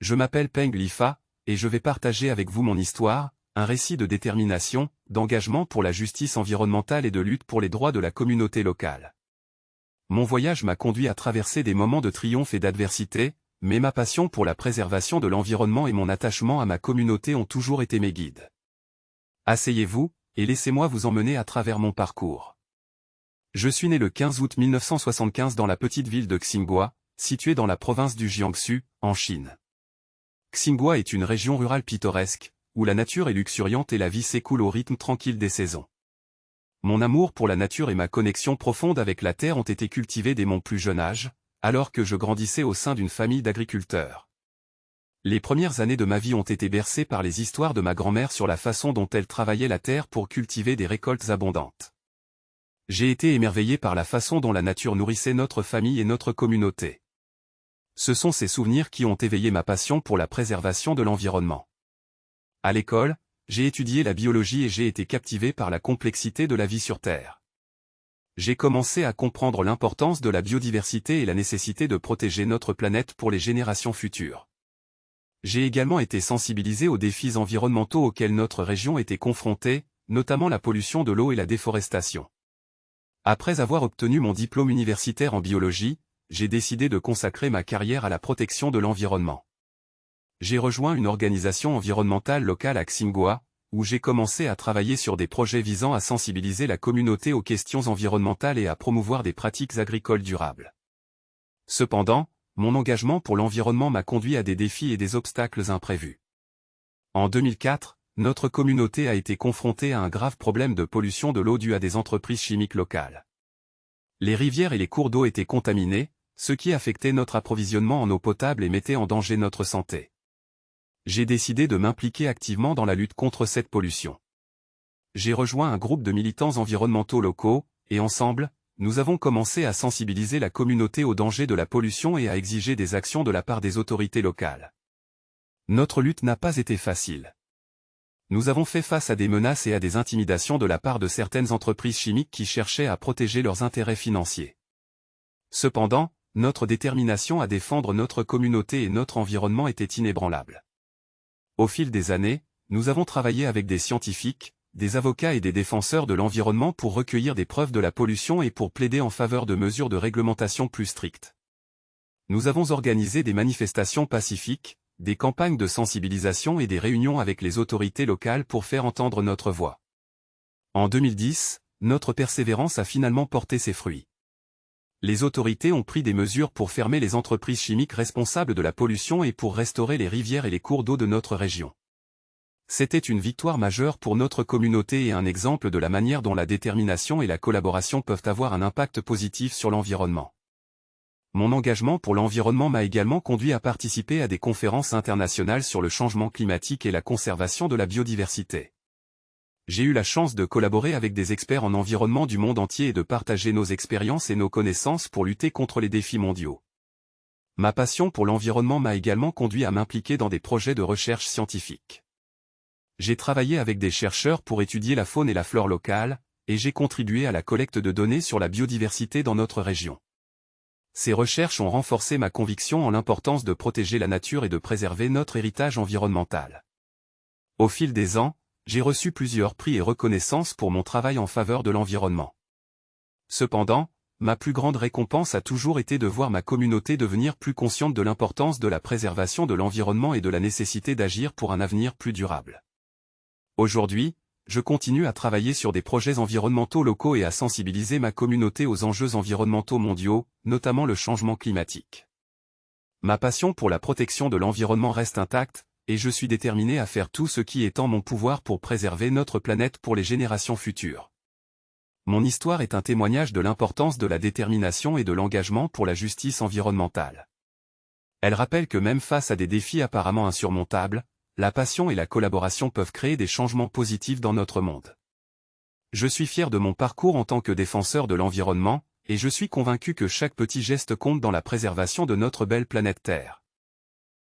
Je m'appelle Peng Lifa, et je vais partager avec vous mon histoire, un récit de détermination, d'engagement pour la justice environnementale et de lutte pour les droits de la communauté locale. Mon voyage m'a conduit à traverser des moments de triomphe et d'adversité, mais ma passion pour la préservation de l'environnement et mon attachement à ma communauté ont toujours été mes guides. Asseyez-vous, et laissez-moi vous emmener à travers mon parcours. Je suis né le 15 août 1975 dans la petite ville de Xinghua, située dans la province du Jiangsu, en Chine. Xinghua est une région rurale pittoresque, où la nature est luxuriante et la vie s'écoule au rythme tranquille des saisons. Mon amour pour la nature et ma connexion profonde avec la terre ont été cultivés dès mon plus jeune âge, alors que je grandissais au sein d'une famille d'agriculteurs. Les premières années de ma vie ont été bercées par les histoires de ma grand-mère sur la façon dont elle travaillait la terre pour cultiver des récoltes abondantes. J'ai été émerveillé par la façon dont la nature nourrissait notre famille et notre communauté. Ce sont ces souvenirs qui ont éveillé ma passion pour la préservation de l'environnement. À l'école, j'ai étudié la biologie et j'ai été captivé par la complexité de la vie sur Terre. J'ai commencé à comprendre l'importance de la biodiversité et la nécessité de protéger notre planète pour les générations futures. J'ai également été sensibilisé aux défis environnementaux auxquels notre région était confrontée, notamment la pollution de l'eau et la déforestation. Après avoir obtenu mon diplôme universitaire en biologie, j'ai décidé de consacrer ma carrière à la protection de l'environnement. J'ai rejoint une organisation environnementale locale à Xinghua, où j'ai commencé à travailler sur des projets visant à sensibiliser la communauté aux questions environnementales et à promouvoir des pratiques agricoles durables. Cependant, mon engagement pour l'environnement m'a conduit à des défis et des obstacles imprévus. En 2004, notre communauté a été confrontée à un grave problème de pollution de l'eau due à des entreprises chimiques locales. Les rivières et les cours d'eau étaient contaminés, ce qui affectait notre approvisionnement en eau potable et mettait en danger notre santé. J'ai décidé de m'impliquer activement dans la lutte contre cette pollution. J'ai rejoint un groupe de militants environnementaux locaux, et ensemble, nous avons commencé à sensibiliser la communauté aux dangers de la pollution et à exiger des actions de la part des autorités locales. Notre lutte n'a pas été facile. Nous avons fait face à des menaces et à des intimidations de la part de certaines entreprises chimiques qui cherchaient à protéger leurs intérêts financiers. Cependant, notre détermination à défendre notre communauté et notre environnement était inébranlable. Au fil des années, nous avons travaillé avec des scientifiques, des avocats et des défenseurs de l'environnement pour recueillir des preuves de la pollution et pour plaider en faveur de mesures de réglementation plus strictes. Nous avons organisé des manifestations pacifiques, des campagnes de sensibilisation et des réunions avec les autorités locales pour faire entendre notre voix. En 2010, notre persévérance a finalement porté ses fruits. Les autorités ont pris des mesures pour fermer les entreprises chimiques responsables de la pollution et pour restaurer les rivières et les cours d'eau de notre région. C'était une victoire majeure pour notre communauté et un exemple de la manière dont la détermination et la collaboration peuvent avoir un impact positif sur l'environnement. Mon engagement pour l'environnement m'a également conduit à participer à des conférences internationales sur le changement climatique et la conservation de la biodiversité. J'ai eu la chance de collaborer avec des experts en environnement du monde entier et de partager nos expériences et nos connaissances pour lutter contre les défis mondiaux. Ma passion pour l'environnement m'a également conduit à m'impliquer dans des projets de recherche scientifique. J'ai travaillé avec des chercheurs pour étudier la faune et la flore locale, et j'ai contribué à la collecte de données sur la biodiversité dans notre région. Ces recherches ont renforcé ma conviction en l'importance de protéger la nature et de préserver notre héritage environnemental. Au fil des ans, j'ai reçu plusieurs prix et reconnaissances pour mon travail en faveur de l'environnement. Cependant, ma plus grande récompense a toujours été de voir ma communauté devenir plus consciente de l'importance de la préservation de l'environnement et de la nécessité d'agir pour un avenir plus durable. Aujourd'hui, je continue à travailler sur des projets environnementaux locaux et à sensibiliser ma communauté aux enjeux environnementaux mondiaux, notamment le changement climatique. Ma passion pour la protection de l'environnement reste intacte, et je suis déterminé à faire tout ce qui est en mon pouvoir pour préserver notre planète pour les générations futures. Mon histoire est un témoignage de l'importance de la détermination et de l'engagement pour la justice environnementale. Elle rappelle que même face à des défis apparemment insurmontables, la passion et la collaboration peuvent créer des changements positifs dans notre monde. Je suis fier de mon parcours en tant que défenseur de l'environnement, et je suis convaincu que chaque petit geste compte dans la préservation de notre belle planète Terre.